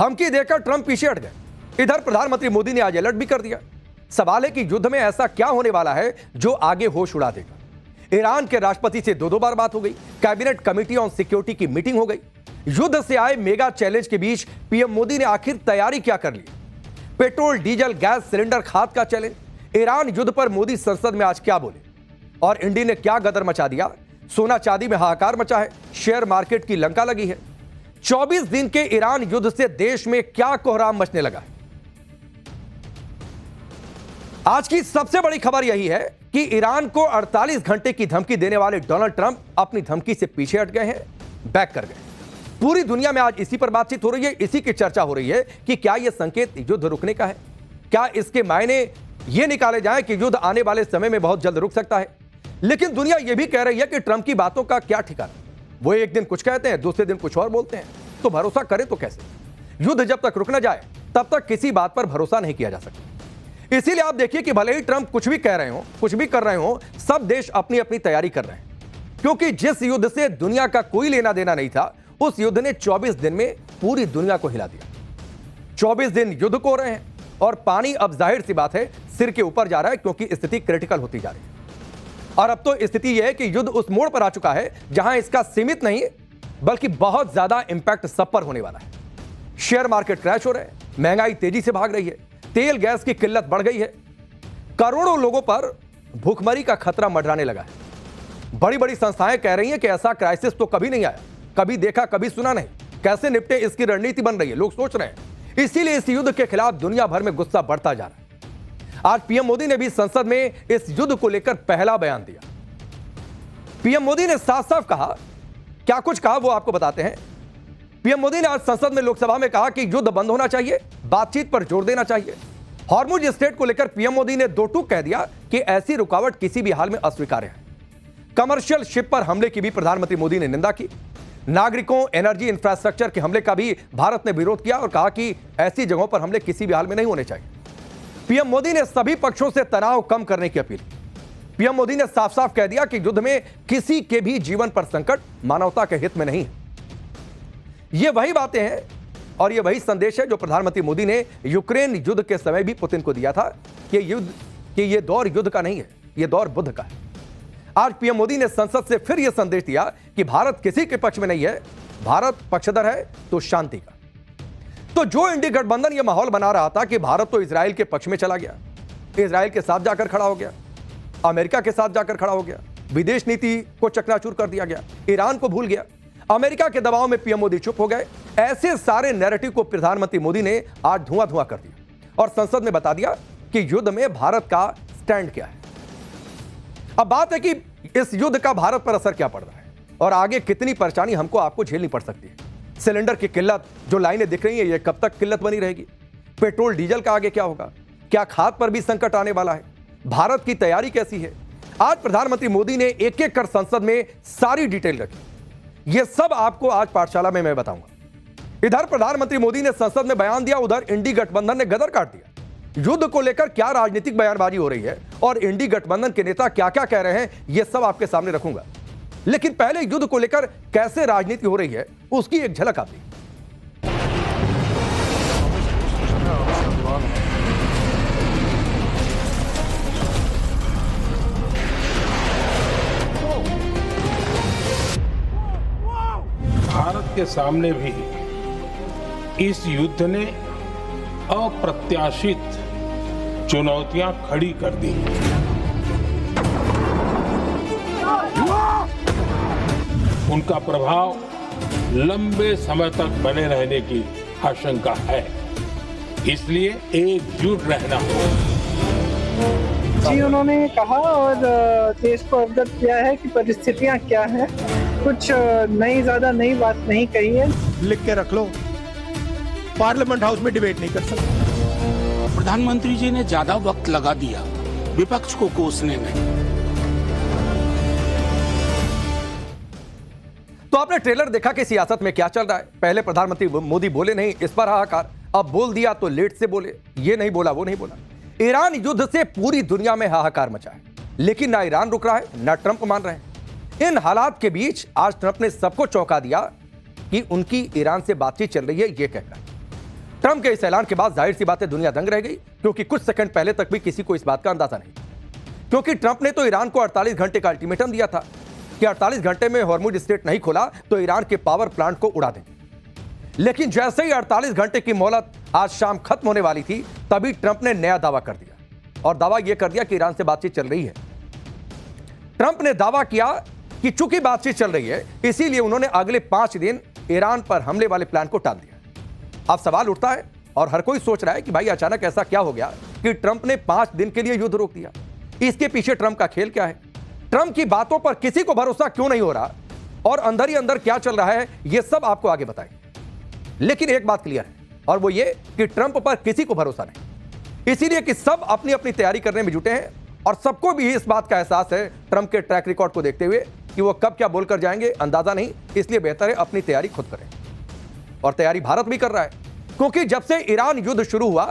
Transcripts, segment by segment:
धमकी देकर ट्रंप पीछे हट गए। इधर प्रधानमंत्री मोदी ने आज अलर्ट भी कर दिया। सवाल है कि युद्ध में ऐसा क्या होने वाला है जो आगे होश उड़ा देगा। ईरान के राष्ट्रपति से दो बार बात हो गई, कैबिनेट कमेटी ऑन सिक्योरिटी की मीटिंग हो गई। युद्ध से आए मेगा चैलेंज के बीच पीएम मोदी ने आखिर तैयारी क्या कर ली? पेट्रोल, डीजल, गैस सिलेंडर, खाद का चैलेंज, ईरान युद्ध पर मोदी संसद में आज क्या बोले और इंडी ने क्या गदर मचा दिया? सोना चांदी में हाहाकार मचा है, शेयर मार्केट की लंका लगी है। 24 दिन के ईरान युद्ध से देश में क्या कोहराम मचने लगा है? आज की सबसे बड़ी खबर यही है कि ईरान को 48 घंटे की धमकी देने वाले डोनाल्ड ट्रंप अपनी धमकी से पीछे हट गए हैं, बैक कर गए। पूरी दुनिया में आज इसी पर बातचीत हो रही है, इसी की चर्चा हो रही है कि क्या यह संकेत युद्ध रुकने का है? क्या इसके मायने यह निकाले जाएं कि युद्ध आने वाले समय में बहुत जल्द रुक सकता है? लेकिन दुनिया यह भी कह रही है कि ट्रंप की बातों का क्या ठिकाना। वो एक दिन कुछ कहते हैं, दूसरे दिन कुछ और बोलते हैं, तो भरोसा करें तो कैसे? युद्ध जब तक रुक ना जाए तब तक किसी बात पर भरोसा नहीं किया जा सकता। इसीलिए आप देखिए कि भले ही ट्रंप कुछ भी कह रहे हो, कुछ भी कर रहे हो, सब देश अपनी अपनी तैयारी कर रहे हैं, क्योंकि जिस युद्ध से दुनिया का कोई लेना देना नहीं था, उस युद्ध ने 24 दिन में पूरी दुनिया को हिला दिया। 24 दिन युद्ध को रहे हैं और पानी अब जाहिर सी बात है सिर के ऊपर जा रहा है, क्योंकि स्थिति क्रिटिकल होती जा रही है। और अब तो स्थिति यह है कि युद्ध उस मोड़ पर आ चुका है जहां इसका सीमित नहीं बल्कि बहुत ज्यादा इंपैक्ट सब पर होने वाला है। शेयर मार्केट क्रैश हो रहे हैं, महंगाई तेजी से भाग रही है, तेल गैस की किल्लत बढ़ गई है, करोड़ों लोगों पर भूखमरी का खतरा मंडराने लगा है। बड़ी बड़ी संस्थाएं कह रही हैं कि ऐसा क्राइसिस तो कभी नहीं आया, कभी देखा कभी सुना नहीं, कैसे निपटे इसकी रणनीति बन रही है, लोग सोच रहे हैं। इसीलिए इस युद्ध के खिलाफ दुनिया भर में गुस्सा बढ़ता जा रहा है। आज पीएम मोदी ने भी संसद में इस युद्ध को लेकर पहला बयान दिया। पीएम मोदी ने साफ साफ कहा, क्या कुछ कहा वो आपको बताते हैं। पीएम मोदी ने आज संसद में लोकसभा में कहा कि युद्ध बंद होना चाहिए, बातचीत पर जोर देना चाहिए। हॉर्मुज स्ट्रेट को लेकर पीएम मोदी ने दो टूक कह दिया कि ऐसी रुकावट किसी भी हाल में अस्वीकार्य है। कमर्शियल शिप पर हमले की भी प्रधानमंत्री मोदी ने निंदा की। नागरिकों, एनर्जी इंफ्रास्ट्रक्चर के हमले का भी भारत ने विरोध किया और कहा कि ऐसी जगहों पर हमले किसी भी हाल में नहीं होने चाहिए। पीएम मोदी ने सभी पक्षों से तनाव कम करने की अपील की। पीएम मोदी ने साफ साफ कह दिया कि युद्ध में किसी के भी जीवन पर संकट मानवता के हित में नहीं है। ये वही बातें हैं और ये वही संदेश है जो प्रधानमंत्री मोदी ने यूक्रेन युद्ध के समय भी पुतिन को दिया था कि ये दौर युद्ध का नहीं है, ये दौर बुद्ध का है। आज पीएम मोदी ने संसद से फिर यह संदेश दिया कि भारत किसी के पक्ष में नहीं है, भारत पक्षधर है तो शांति का। तो जो इंडी गठबंधन यह माहौल बना रहा था कि भारत तो इजराइल के पक्ष में चला गया, इजराइल के साथ जाकर खड़ा हो गया, अमेरिका के साथ जाकर खड़ा हो गया, विदेश नीति को चकनाचूर कर दिया गया, ईरान को भूल गया, अमेरिका के दबाव में पीएम मोदी चुप हो गए। ऐसे सारे नैरेटिव को प्रधानमंत्री मोदी ने आज धुआं कर दिया और संसद में बता दिया कि युद्ध में भारत का स्टैंड क्या है। अब बात है कि इस युद्ध का भारत पर असर क्या पड़ रहा है और आगे कितनी परेशानी हमको आपको झेलनी पड़ सकती है। सिलेंडर की किल्लत, जो लाइनें दिख रही हैं, ये कब तक किल्लत बनी रहेगी? पेट्रोल डीजल का आगे क्या होगा? क्या खाद पर भी संकट आने वाला है? भारत की तैयारी कैसी है? आज प्रधानमंत्री मोदी ने एक एक कर संसद में सारी डिटेल रखी। यह सब आपको आज पाठशाला में मैं बताऊंगा। इधर प्रधानमंत्री मोदी ने संसद में बयान दिया, उधर इंडी गठबंधन ने गदर काट दिया। युद्ध को लेकर क्या राजनीतिक बयानबाजी हो रही है और इंडी गठबंधन के नेता क्या क्या कह रहे हैं, यह सब आपके सामने रखूंगा। लेकिन पहले युद्ध को लेकर कैसे राजनीति हो रही है उसकी एक झलक आती है। भारत के सामने भी इस युद्ध ने अप्रत्याशित चुनौतियां खड़ी कर दी। उनका प्रभाव लंबे समय तक बने रहने की आशंका है, इसलिए एकजुट रहना होगा। जी, उन्होंने कहा और देश को अवगत किया है कि परिस्थितियां क्या हैं। कुछ ज्यादा नई बात नहीं कही है। लिख के रख लो, पार्लियामेंट हाउस में डिबेट नहीं कर सकते। प्रधानमंत्री जी ने ज्यादा वक्त लगा दिया विपक्ष को कोसने में। तो आपने ट्रेलर देखा कि सियासत में क्या चल रहा है। पहले प्रधानमंत्री मोदी बोले नहीं, इस पर हाहाकार, अब बोल दिया तो लेट से बोले, ये नहीं बोला वो नहीं बोला। ईरान युद्ध से पूरी दुनिया में हाहाकार मचा है, लेकिन ना ईरान रुक रहा है ना ट्रंप मान रहे हैं। इन हालात के बीच आज ट्रंप ने सबको चौंका दिया कि उनकी ईरान से बातचीत चल रही है, ये कहकर। ट्रंप के इस ऐलान के बाद जाहिर सी बात है दुनिया दंग रह गई, क्योंकि कुछ सेकंड पहले तक भी किसी को इस बात का अंदाजा नहीं, क्योंकि ट्रंप ने तो ईरान को 48 घंटे का अल्टीमेटम दिया था कि 48 घंटे में हॉर्मुज स्ट्रेट नहीं खोला तो ईरान के पावर प्लांट को उड़ा देंगे। लेकिन जैसे ही 48 घंटे की मोहलत आज शाम खत्म होने वाली थी, तभी ट्रंप ने नया दावा कर दिया, और दावा यह कर दिया कि ईरान से बातचीत चल रही है। ट्रंप ने दावा किया कि चूंकि बातचीत चल रही है, इसीलिए उन्होंने अगले 5 दिन ईरान पर हमले वाले प्लान को टाल दिया। अब सवाल उठता है और हर कोई सोच रहा है कि भाई अचानक ऐसा क्या हो गया कि ट्रंप ने 5 दिन के लिए युद्ध रोक दिया। इसके पीछे ट्रंप का खेल क्या है? ट्रंप की बातों पर किसी को भरोसा क्यों नहीं हो रहा, और अंदर ही अंदर क्या चल रहा है, यह सब आपको आगे बताएंगे। लेकिन एक बात क्लियर है, और वो ये कि ट्रंप पर किसी को भरोसा नहीं, इसीलिए कि सब अपनी अपनी तैयारी करने में जुटे हैं, और सबको भी इस बात का एहसास है ट्रंप के ट्रैक रिकॉर्ड को देखते हुए कि वो कब क्या बोलकर जाएंगे अंदाजा नहीं, इसलिए बेहतर है अपनी तैयारी खुद करें। और तैयारी भारत भी कर रहा है, क्योंकि जब से ईरान युद्ध शुरू हुआ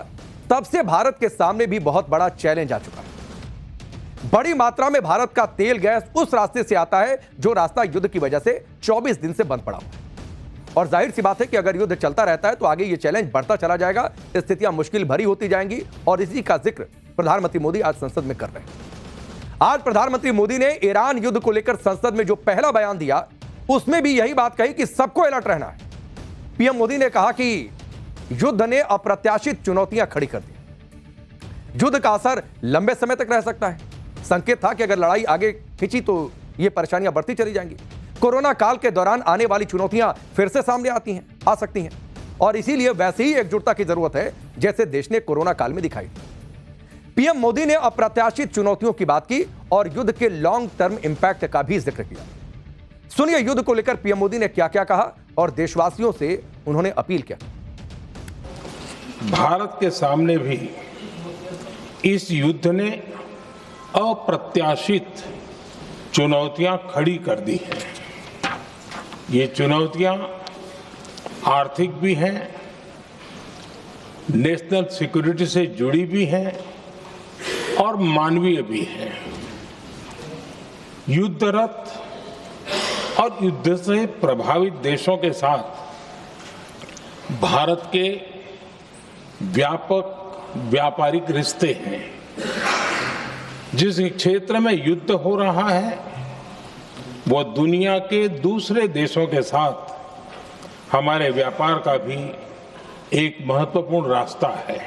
तब से भारत के सामने भी बहुत बड़ा चैलेंज आ चुका है। बड़ी मात्रा में भारत का तेल गैस उस रास्ते से आता है जो रास्ता युद्ध की वजह से 24 दिन से बंद पड़ा हुआ है, और जाहिर सी बात है कि अगर युद्ध चलता रहता है तो आगे ये चैलेंज बढ़ता चला जाएगा, स्थितियां मुश्किल भरी होती जाएंगी, और इसी का जिक्र प्रधानमंत्री मोदी आज संसद में कर रहे हैं। आज प्रधानमंत्री मोदी ने ईरान युद्ध को लेकर संसद में जो पहला बयान दिया, उसमें भी यही बात कही कि सबको अलर्ट रहना है। पीएम मोदी ने कहा कि युद्ध ने अप्रत्याशित चुनौतियां खड़ी कर दी, युद्ध का असर लंबे समय तक रह सकता है। संकेत था कि अगर लड़ाई आगे खिंची तो ये परेशानियां बढ़ती चली जाएंगी। कोरोना काल के दौरान आने वाली चुनौतियां फिर से सामने आ सकती हैं, और इसीलिए वैसे ही एकजुटता की जरूरत है जैसे देश ने कोरोना काल में दिखाई। पीएम मोदी ने अप्रत्याशित चुनौतियों की बात की और युद्ध के लॉन्ग टर्म इंपैक्ट का भी जिक्र किया। सुनिए युद्ध को लेकर पीएम मोदी ने क्या क्या कहा और देशवासियों से उन्होंने अपील किया। भारत के सामने भी इस युद्ध ने अप्रत्याशित चुनौतियां खड़ी कर दी हैं। ये चुनौतियां आर्थिक भी हैं, नेशनल सिक्योरिटी से जुड़ी भी हैं और मानवीय भी हैं। युद्धरत और युद्ध से प्रभावित देशों के साथ भारत के व्यापक व्यापारिक रिश्ते हैं। जिस क्षेत्र में युद्ध हो रहा है वो दुनिया के दूसरे देशों के साथ हमारे व्यापार का भी एक महत्वपूर्ण रास्ता है।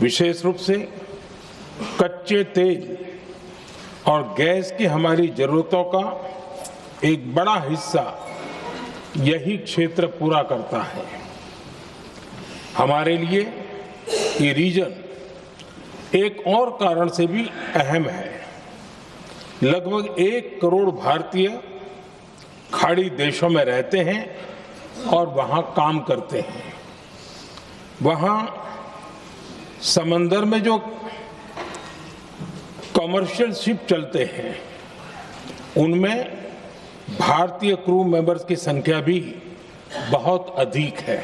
विशेष रूप से कच्चे तेल और गैस की हमारी जरूरतों का एक बड़ा हिस्सा यही क्षेत्र पूरा करता है। हमारे लिए ये रीजन एक और कारण से भी अहम है। लगभग 1 करोड़ भारतीय खाड़ी देशों में रहते हैं और वहां काम करते हैं। वहां समंदर में जो कमर्शियल शिप चलते हैं उनमें भारतीय क्रू मेंबर्स की संख्या भी बहुत अधिक है।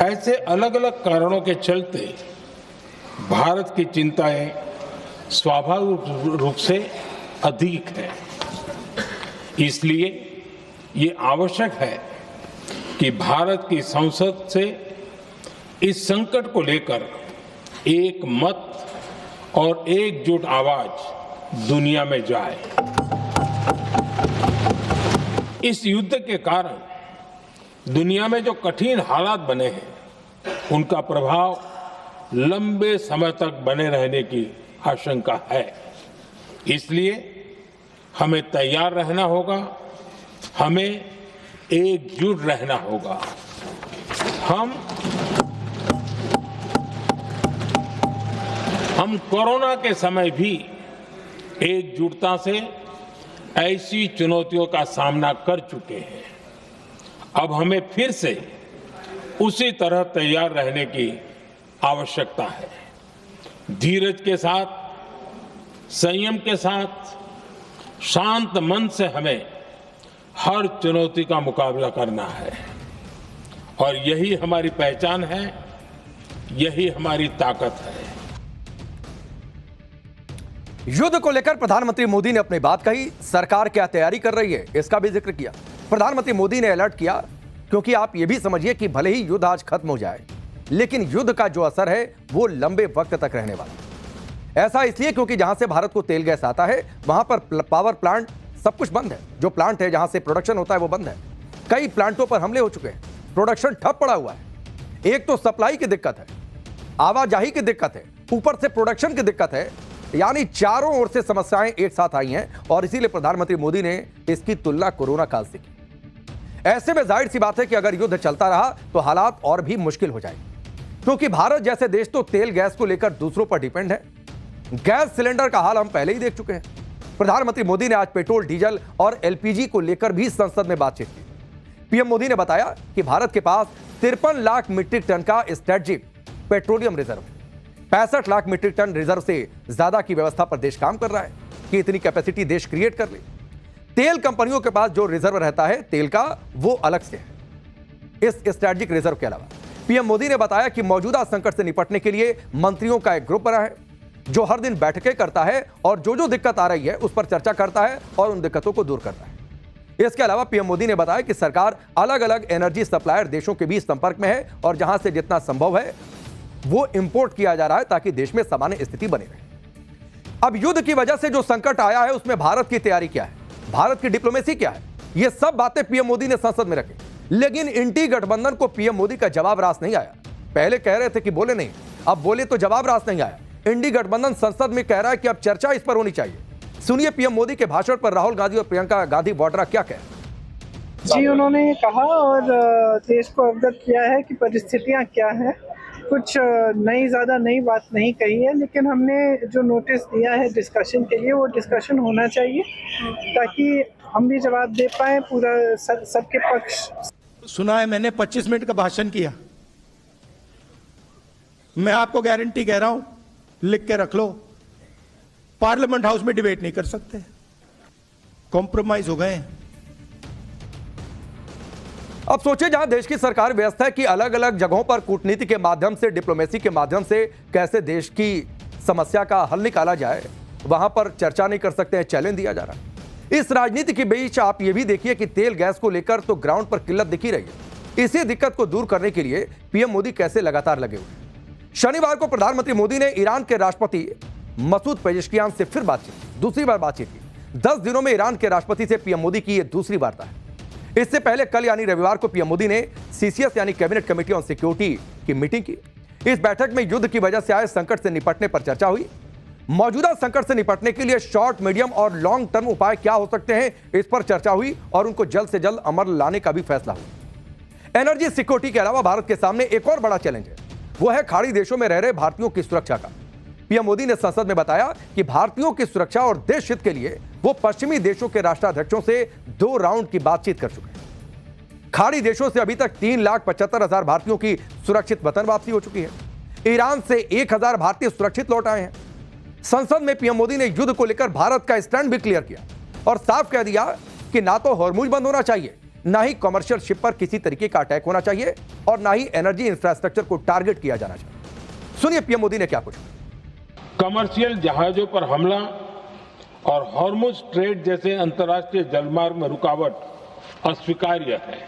ऐसे अलग अलग कारणों के चलते भारत की चिंताएं स्वाभाविक रूप से अधिक है। इसलिए ये आवश्यक है कि भारत की संसद से इस संकट को लेकर एक मत और एकजुट आवाज दुनिया में जाए। इस युद्ध के कारण दुनिया में जो कठिन हालात बने हैं उनका प्रभाव लंबे समय तक बने रहने की आशंका है। इसलिए हमें तैयार रहना होगा, हमें एकजुट रहना होगा। हम कोरोना के समय भी एकजुटता से ऐसी चुनौतियों का सामना कर चुके हैं। अब हमें फिर से उसी तरह तैयार रहने की आवश्यकता है। धीरज के साथ, संयम के साथ, शांत मन से हमें हर चुनौती का मुकाबला करना है और यही हमारी पहचान है, यही हमारी ताकत है। युद्ध को लेकर प्रधानमंत्री मोदी ने अपनी बात कही। सरकार क्या तैयारी कर रही है इसका भी जिक्र किया। प्रधानमंत्री मोदी ने अलर्ट किया क्योंकि आप यह भी समझिए कि भले ही युद्ध आज खत्म हो जाए, लेकिन युद्ध का जो असर है वो लंबे वक्त तक रहने वाला है। ऐसा इसलिए क्योंकि जहां से भारत को तेल गैस आता है वहां पर पावर प्लांट सब कुछ बंद है। जो प्लांट है जहां से प्रोडक्शन होता है वो बंद है। कई प्लांटों पर हमले हो चुके हैं, प्रोडक्शन ठप पड़ा हुआ है। एक तो सप्लाई की दिक्कत है, आवाजाही की दिक्कत है, ऊपर से प्रोडक्शन की दिक्कत है। यानी चारों ओर से समस्याएं एक साथ आई हैं और इसीलिए प्रधानमंत्री मोदी ने इसकी तुलना कोरोना काल से की। ऐसे में जाहिर सी बात है कि अगर युद्ध चलता रहा तो हालात और भी मुश्किल हो जाएंगे, क्योंकि भारत जैसे देश तो तेल गैस को लेकर दूसरों पर डिपेंड है। गैस सिलेंडर का हाल हम पहले ही देख चुके हैं। प्रधानमंत्री मोदी ने आज पेट्रोल, डीजल और एलपीजी को लेकर भी संसद में बातचीत की। पीएम मोदी ने बताया कि भारत के पास 53 लाख मीट्रिक टन का स्ट्रेटेजिक पेट्रोलियम रिजर्व है। 65 लाख मीट्रिक टन रिजर्व से ज्यादा की व्यवस्था पर देश काम कर रहा है कि इतनी कैपेसिटी देश क्रिएट कर ले। तेल कंपनियों के पास जो रिजर्व रहता है तेल का, वो अलग से है। इस स्ट्रेटेजिक रिजर्व के अलावा पीएम मोदी ने बताया कि मौजूदा संकट से निपटने के लिए मंत्रियों का एक ग्रुप बना है जो हर दिन बैठकें करता है और जो दिक्कत आ रही है उस पर चर्चा करता है और उन दिक्कतों को दूर करता है। इसके अलावा पीएम मोदी ने बताया कि सरकार अलग अलग एनर्जी सप्लायर देशों के बीच संपर्क में है और जहां से जितना संभव है वो इंपोर्ट किया जा रहा है ताकि देश में सामान्य स्थिति बनी रहे। अब युद्ध की वजह से जो संकट आया है उसमें भारत की तैयारी क्या है, भारत की डिप्लोमेसी क्या है, ये सब बातें पीएम मोदी ने संसद में रखी। लेकिन इंडी गठबंधन को पीएम मोदी का जवाब रास नहीं आया। पहले कह रहे थे कि बोले नहीं, अब बोले तो जवाब रास नहीं आया। इंडी गठबंधन संसद में कह रहा है कि अब चर्चा इस पर होनी चाहिए। सुनिए पीएम मोदी के भाषण पर राहुल गांधी और प्रियंका गांधी वाड्रा क्या कहे। जी, उन्होंने कहा और देश को अवगत किया है कि परिस्थितियां क्या हैं। कुछ ज्यादा नई बात नहीं कही है, लेकिन हमने जो नोटिस दिया है डिस्कशन के लिए, वो डिस्कशन होना चाहिए ताकि हम भी जवाब दे पाए पूरा सबके पक्ष। सुना है मैंने 25 मिनट का भाषण किया। मैं आपको गारंटी कह रहा हूं, लिख के रख लो, पार्लियामेंट हाउस में डिबेट नहीं कर सकते, कॉम्प्रोमाइज हो गए। अब सोचिए जहां देश की सरकार व्यस्त है कि अलग अलग जगहों पर कूटनीति के माध्यम से, डिप्लोमेसी के माध्यम से कैसे देश की समस्या का हल निकाला जाए, वहां पर चर्चा नहीं कर सकते हैं, चैलेंज दिया जा रहा है। इस राजनीति के बीच आप ये भी देखिए कि तेल गैस को लेकर तो ग्राउंड पर किल्लत दिखी रही है। इसी दिक्कत को दूर करने के लिए पीएम मोदी कैसे लगातार लगे हुए हैं। शनिवार को प्रधानमंत्री मोदी ने ईरान के राष्ट्रपति मसूद पेजेश्कियान से फिर बातचीत की, दूसरी बार बातचीत की। 10 दिनों में ईरान के राष्ट्रपति से पीएम मोदी की यह दूसरी वार्ता है। इससे पहले कल यानी रविवार को पीएम मोदी ने सीसीएस यानी कैबिनेट कमेटी ऑन सिक्योरिटी की मीटिंग की। इस बैठक में युद्ध की वजह से आए संकट से निपटने पर चर्चा हुई। मौजूदा संकट से निपटने के लिए शॉर्ट, मीडियम और लॉन्ग टर्म उपाय क्या हो सकते हैं, इस पर चर्चा हुई और उनको जल्द से जल्द अमल लाने का भी फैसला हुआ। एनर्जी सिक्योरिटी के अलावा भारत के सामने एक और बड़ा चैलेंज है, वो है खाड़ी देशों में रह रहे भारतीयों की सुरक्षा का। पीएम मोदी ने संसद में बताया कि भारतीयों की सुरक्षा और देश हित के लिए वो पश्चिमी देशों के राष्ट्राध्यक्षों से 2 राउंड की बातचीत कर चुके हैं। खाड़ी देशों से अभी तक 3,75,000 भारतीयों की सुरक्षित वतन वापसी हो चुकी है। ईरान से 1,000 भारतीय सुरक्षित लौट आए हैं। संसद में पीएम मोदी ने युद्ध को लेकर भारत का स्टैंड भी क्लियर किया और साफ कह दिया कि ना तो हॉर्मुज बंद होना चाहिए, ना ही कमर्शियल शिप पर किसी तरीके का अटैक होना चाहिए और ना ही एनर्जी इंफ्रास्ट्रक्चर को टारगेट किया जाना चाहिए। सुनिए पीएम मोदी ने क्या कुछ। कमर्शियल जहाजों पर हमला और हॉर्मुज ट्रेड जैसे अंतर्राष्ट्रीय जलमार्ग में रुकावट अस्वीकार्य है।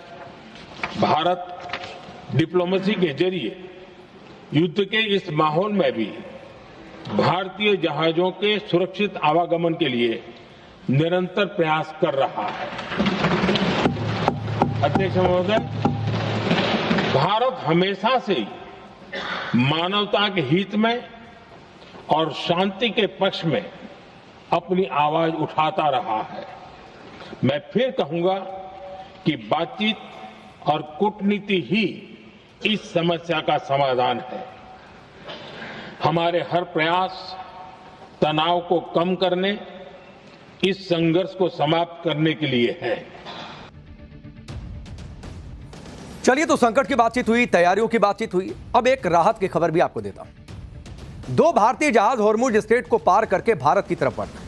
भारत डिप्लोमेसी के जरिए युद्ध के इस माहौल में भी भारतीय जहाजों के सुरक्षित आवागमन के लिए निरंतर प्रयास कर रहा है। अध्यक्ष महोदय, भारत हमेशा से मानवता के हित में और शांति के पक्ष में अपनी आवाज उठाता रहा है। मैं फिर कहूंगा कि बातचीत और कूटनीति ही इस समस्या का समाधान है। हमारे हर प्रयास तनाव को कम करने, इस संघर्ष को समाप्त करने के लिए है। चलिए, तो संकट की बातचीत हुई, तैयारियों की बातचीत हुई। अब एक राहत की खबर भी आपको देता हूं। 2 भारतीय जहाज हॉर्मुज स्ट्रेट को पार करके भारत की तरफ बढ़ रहे हैं।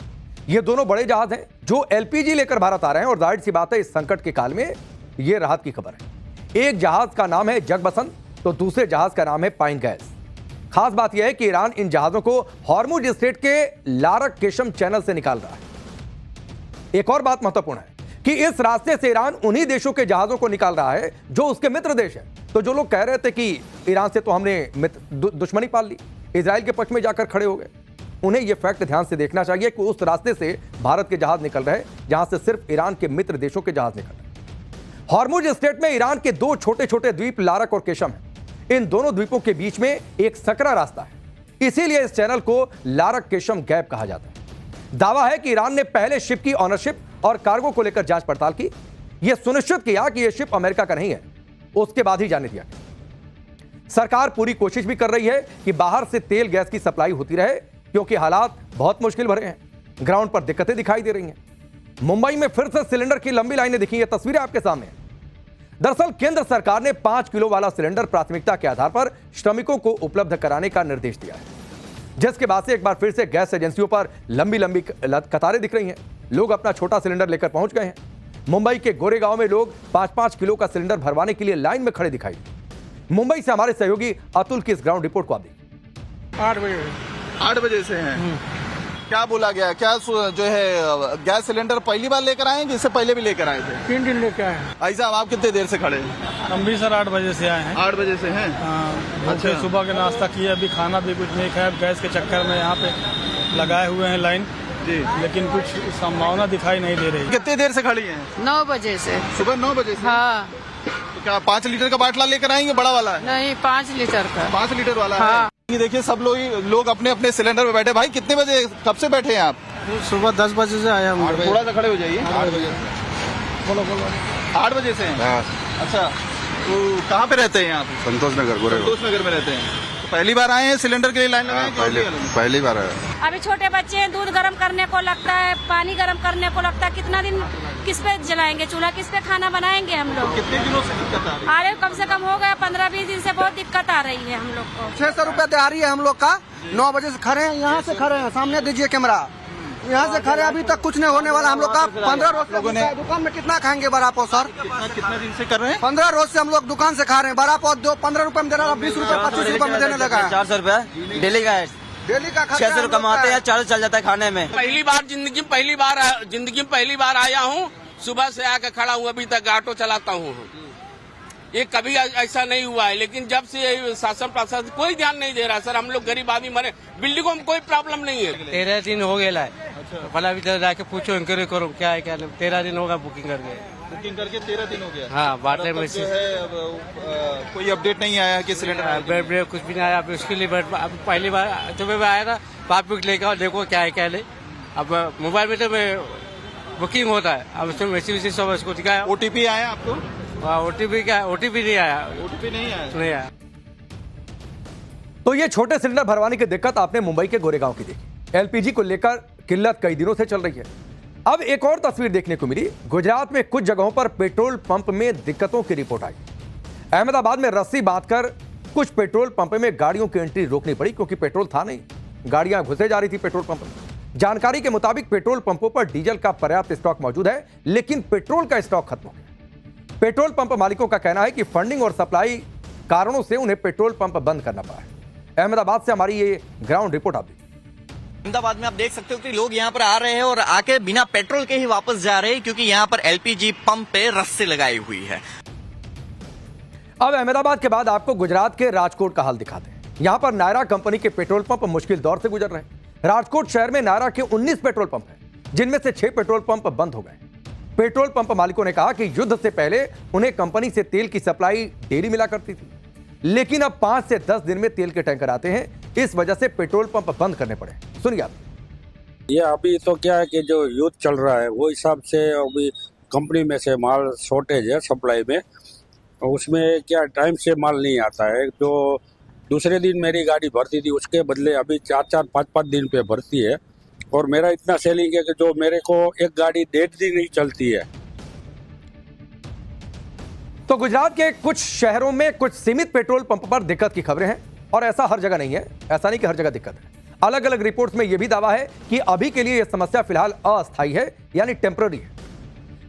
ये दोनों बड़े जहाज हैं जो एलपीजी लेकर भारत आ रहे हैं और जाहिर सी बात है इस संकट के काल में ये राहत की खबर है। एक जहाज का नाम है जगबसंत तो दूसरे जहाज का नाम है पाइन गैस। खास बात यह है कि ईरान इन जहाजों को हॉर्मुज स्ट्रेट के लारक केशम चैनल से निकाल रहा है। एक और बात महत्वपूर्ण है कि इस रास्ते से ईरान उन्हीं देशों के जहाजों को निकाल रहा है जो उसके मित्र देश है। तो जो लोग कह रहे थे कि ईरान से तो हमने दुश्मनी पाल ली, इजराइल के पक्ष में जाकर खड़े हो गए, उन्हें यह फैक्ट ध्यान से देखना चाहिए कि उस रास्ते से भारत के जहाज निकल रहे हैं जहां से सिर्फ ईरान के मित्र देशों के जहाज निकल रहे हैं। हॉर्मुज स्ट्रेट में ईरान के दो छोटे छोटे द्वीप लारक और केशम हैं। इन दोनों द्वीपों के बीच में एक सकरा रास्ता है, इसीलिए इस चैनल को लारक केशम गैप कहा जाता है। दावा है कि ईरान ने पहले शिप की ऑनरशिप और कार्गो को लेकर जांच पड़ताल की, यह सुनिश्चित किया कि यह शिप अमेरिका का नहीं है, उसके बाद ही जाने दिया गया। सरकार पूरी कोशिश भी कर रही है कि बाहर से तेल गैस की सप्लाई होती रहे, क्योंकि हालात बहुत मुश्किल भरे हैं, ग्राउंड पर दिक्कतें दिखाई दे रही हैं। मुंबई में फिर से सिलेंडर की लंबी लाइनें दिखी, ये तस्वीरें आपके सामने हैं। दरअसल केंद्र सरकार ने 5 किलो वाला सिलेंडर प्राथमिकता के आधार पर श्रमिकों को उपलब्ध कराने का निर्देश दिया है, जिसके बाद से एक बार फिर से गैस एजेंसियों पर लंबी लंबी कतारें दिख रही हैं। लोग अपना छोटा सिलेंडर लेकर पहुंच गए हैं। मुंबई के गोरेगांव में लोग 5-5 किलो का सिलेंडर भरवाने के लिए लाइन में खड़े दिखाई दिए। मुंबई से हमारे सहयोगी अतुल की इस ग्राउंड रिपोर्ट को आप देखिए। 8 बजे से हैं। क्या बोला गया, क्या जो है गैस सिलेंडर पहली बार लेकर आए हैं कि इससे पहले भी लेकर आए थे? 3 दिन लेके आए हैं। भाई साहब, आप कितने देर से खड़े हैं? हम भी सर 8 बजे से आए हैं। 8 बजे से हैं। अच्छा, सुबह के नाश्ता किया, अभी खाना भी कुछ नहीं खाया। गैस के चक्कर में यहाँ पे लगाए हुए हैं लाइन जी, लेकिन कुछ संभावना दिखाई नहीं दे रही। कितने देर से खड़ी हैं? 9 बजे से। सुबह 9 बजे से? हाँ। तो क्या 5 लीटर का बाटला लेकर आएंगे? बड़ा वाला है? नहीं, 5 लीटर का। 5 लीटर वाला हाँ। है। ये देखिए, सब लोग अपने अपने सिलेंडर पे बैठे। भाई कितने बजे, कब से बैठे हैं आप? सुबह 10 बजे से आए हम। थोड़ा सा खड़े हो जाइए। 8 बजे। बोलो। 8 बजे से हैं? अच्छा, तो कहाँ पे रहते हैं यहाँ पे? संतोष नगर में रहते हैं। तो पहली बार आए हैं सिलेंडर के लिए लाइन लगाए? पहली बार आया। अभी छोटे बच्चे हैं, दूध गर्म करने को लगता है, पानी गर्म करने को लगता है। कितना दिन किस पे जलाएंगे चूल्हा, किस पे खाना बनाएंगे हम लोग? कितने दिनों से दिक्कत आ रही है? अरे कम से कम हो गया 15-20 दिन से बहुत दिक्कत आ रही है हम लोग को। 600 रुपया दिहाड़ी है हम लोग का। 9 बजे से खड़े हैं, यहाँ से खड़े हैं, सामने दीजिए कैमरा। यहाँ से खड़े, अभी तक कुछ नहीं होने वाला हम लोग का। 15 रोज से दुकान में कितना खाएंगे बड़ा पाव सर? कितना दिन से कर रहे हैं? 15 रोज से हम लोग दुकान से खा रहे हैं। बड़ा पाव दो 15 रुपए में दे रहा है, 20 रुपए 25 रुपए में देने लगा है। 400 रुपया डेली का है। डेली का 600 कमाते हैं, 400 चल जाता है खाने में। पहली बार जिंदगी में पहली बार आया हूँ। सुबह से आकर खड़ा हूँ, अभी तक ऑटो चलाता हूँ। ये कभी ऐसा नहीं हुआ है, लेकिन जब से शासन प्रशासन कोई ध्यान नहीं दे रहा सर। हम लोग गरीब आदमी मरे, बिल्डिंगों में कोई प्रॉब्लम नहीं है। 13 दिन हो गया है। भला भी जाके पूछो, इंक्वायरी करो क्या है क्या नहीं। 13 दिन होगा बुकिंग करके 13 दिन हो गया। हाँ, बाटले में से कोई अपडेट नहीं आया कि सिलेंडर कुछ भी नहीं आया। अब उसके लिए पहली बार सुबह आया था, पासबुक लेकर देखो क्या है क्या नहीं। अब मोबाइल में तो बुकिंग होता है, अब उसमें मैसेज सब उसको दिखाया। OTP आया आपको? OTP क्या? OTP नहीं आया। OTP नहीं आया। तो ये छोटे सिलेंडर भरवाने की दिक्कत आपने मुंबई के गोरेगांव की देखी। LPG को लेकर किल्लत कई दिनों से चल रही है। अब एक और तस्वीर देखने को मिली। गुजरात में कुछ जगहों पर पेट्रोल पंप में दिक्कतों की रिपोर्ट आई। अहमदाबाद में रस्सी बांधकर कुछ पेट्रोल पंप में गाड़ियों की एंट्री रोकनी पड़ी, क्योंकि पेट्रोल था नहीं, गाड़ियां घुसे जा रही थी पेट्रोल पंप में। जानकारी के मुताबिक पेट्रोल पंपों पर डीजल का पर्याप्त स्टॉक मौजूद है, लेकिन पेट्रोल का स्टॉक खत्म हो गया। पेट्रोल पंप मालिकों का कहना है कि फंडिंग और सप्लाई कारणों से उन्हें पेट्रोल पंप बंद करना पड़ा है। अहमदाबाद से हमारी ये ग्राउंड रिपोर्ट आप देखिए। अहमदाबाद में आप देख सकते हो कि लोग यहाँ पर आ रहे हैं और आके बिना पेट्रोल के ही वापस जा रहे हैं, क्योंकि यहाँ पर LPG पंप पे रस्सी लगाई हुई है। अब अहमदाबाद के बाद आपको गुजरात के राजकोट का हाल दिखाते हैं। यहां पर नायरा कंपनी के पेट्रोल पंप मुश्किल दौर से गुजर रहे हैं। राजकोट शहर में नायरा के 19 पेट्रोल पंप हैं, जिनमें से 6 पेट्रोल पंप बंद हो गए। पेट्रोल पंप मालिकों ने कहा कि युद्ध से पहले उन्हें कंपनी से तेल की सप्लाई डेली मिला करती थी, लेकिन अब 5 से 10 दिन में तेल के टैंकर आते हैं, इस वजह से पेट्रोल पंप बंद करने पड़े। सुनिए आप। ये अभी तो क्या है कि जो युद्ध चल रहा है वो हिसाब से अभी कंपनी में से माल शॉर्टेज है सप्लाई में, उसमें क्या टाइम से माल नहीं आता है। जो दूसरे दिन मेरी गाड़ी भरती थी उसके बदले अभी 4-4, 5-5 दिन पे भरती है, और मेरा इतना सेलिंग है कि जो मेरे को एक गाड़ी 1.5 दिन ही चलती है। तो गुजरात के कुछ शहरों में कुछ सीमित पेट्रोल पंप पर दिक्कत की खबरें हैं, और ऐसा हर जगह नहीं है। ऐसा नहीं कि हर जगह दिक्कत है। अलग अलग रिपोर्ट्स में यह भी दावा है कि अभी के लिए यह समस्या फिलहाल अस्थायी है, यानी टेम्पररी है।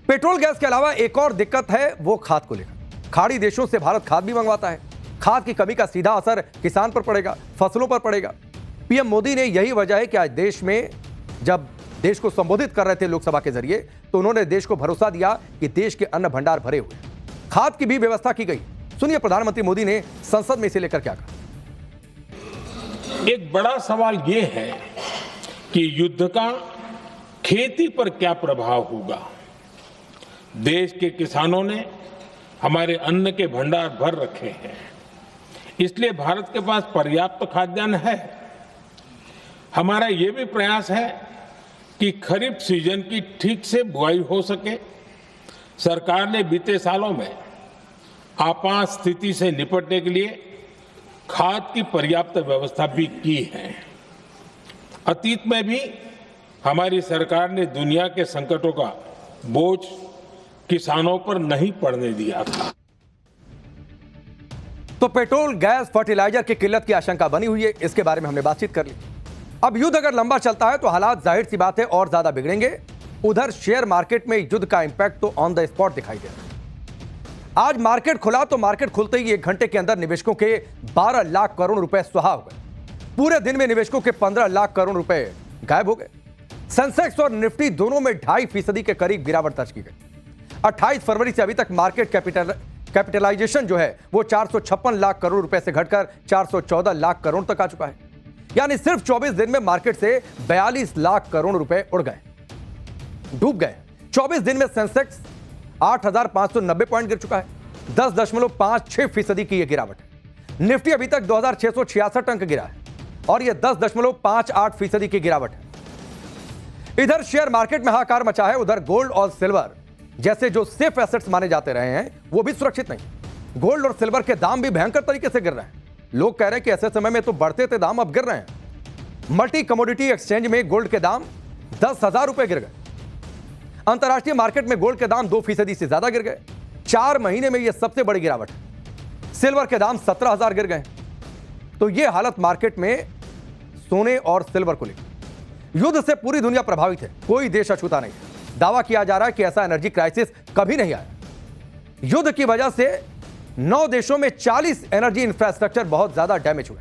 पेट्रोल गैस के अलावा एक और दिक्कत है, वो खाद को लेकर। खाड़ी देशों से भारत खाद भी मंगवाता है। खाद की कमी का सीधा असर किसान पर पड़ेगा, फसलों पर पड़ेगा। पीएम मोदी ने यही वजह है कि आज देश में जब देश को संबोधित कर रहे थे लोकसभा के जरिए, तो उन्होंने देश को भरोसा दिया कि देश के अन्न भंडार भरे हुए, खाद की भी व्यवस्था की गई। सुनिए प्रधानमंत्री मोदी ने संसद में इसे लेकर क्या कहा। एक बड़ा सवाल यह है कि युद्ध का खेती पर क्या प्रभाव होगा। देश के किसानों ने हमारे अन्न के भंडार भर रखे हैं, इसलिए भारत के पास पर्याप्त खाद्यान्न है। हमारा ये भी प्रयास है कि खरीफ सीजन की ठीक से बुआई हो सके। सरकार ने बीते सालों में आपात स्थिति से निपटने के लिए खाद की पर्याप्त व्यवस्था भी की है। अतीत में भी हमारी सरकार ने दुनिया के संकटों का बोझ किसानों पर नहीं पड़ने दिया था। तो पेट्रोल, गैस, फर्टिलाइजर की किल्लत की आशंका बनी हुई है, इसके बारे में हमने बातचीत कर ली। अब युद्ध अगर लंबा चलता है तो हालात जाहिर सी बात है और ज्यादा बिगड़ेंगे। उधर शेयर मार्केट में युद्ध का इंपैक्ट तो ऑन द स्पॉट दिखाई दे रहा है। आज मार्केट खुला तो मार्केट खुलते ही 1 घंटे के अंदर निवेशकों के 12 लाख करोड़ रुपए सुहा हो गए। पूरे दिन में निवेशकों के 15 लाख करोड़ रुपए गायब हो गए। सेंसेक्स और निफ्टी दोनों में 2.5% के करीब गिरावट दर्ज की गई। 28 फरवरी से अभी तक मार्केट कैपिटलाइजेशन जो है वो 456 लाख करोड़ रुपए से घटकर 414 लाख करोड़ तक आ चुका है। यानी सिर्फ 24 दिन में मार्केट से 42 लाख करोड़ रुपए उड़ गए, डूब गए। 24 दिन में सेंसेक्स 8,590 पॉइंट गिर चुका है, 10.56% की यह गिरावट है। निफ्टी अभी तक 2,666 अंक गिरा है और यह 10.58% की गिरावट है। इधर शेयर मार्केट में हाहाकार मचा है, उधर गोल्ड और सिल्वर जैसे जो सेफ एसेट्स माने जाते रहे हैं वो भी सुरक्षित नहीं। गोल्ड और सिल्वर के दाम भी भयंकर तरीके से गिर रहे हैं। लोग कह रहे हैं कि ऐसे समय में तो बढ़ते थे दाम, अब गिर रहे हैं। मल्टी कमोडिटी एक्सचेंज में गोल्ड के दाम 10,000 रुपए गिर गए। अंतर्राष्ट्रीय मार्केट में गोल्ड के दाम 2% से ज्यादा गिर गए। 4 महीने में यह सबसे बड़ी गिरावट है। सिल्वर के दाम 17,000 गिर गए। तो यह हालत मार्केट में सोने और सिल्वर को लेकर। युद्ध से पूरी दुनिया प्रभावित है, कोई देश अछूता नहीं है। दावा किया जा रहा है कि ऐसा एनर्जी क्राइसिस कभी नहीं आया। युद्ध की वजह से 9 देशों में 40 एनर्जी इंफ्रास्ट्रक्चर बहुत ज्यादा डैमेज हुए।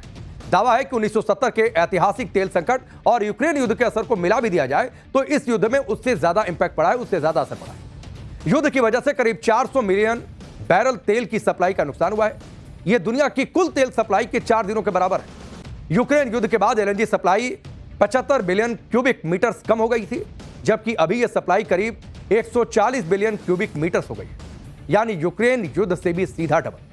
दावा है कि 1970 के ऐतिहासिक तेल संकट और यूक्रेन युद्ध के असर को मिला भी दिया जाए तो इस युद्ध में उससे ज्यादा इंपैक्ट पड़ा है, उससे ज्यादा असर पड़ा है। युद्ध की वजह से करीब 400 मिलियन बैरल तेल की सप्लाई का नुकसान हुआ है। यह दुनिया की कुल तेल सप्लाई के 4 दिनों के बराबर है। यूक्रेन युद्ध के बाद LNG supply 75 billion cubic metres कम हो गई थी, जबकि अभी यह सप्लाई करीब 140 बिलियन क्यूबिक मीटर्स हो गई है। यानी यूक्रेन युद्ध से भी सीधा डबल।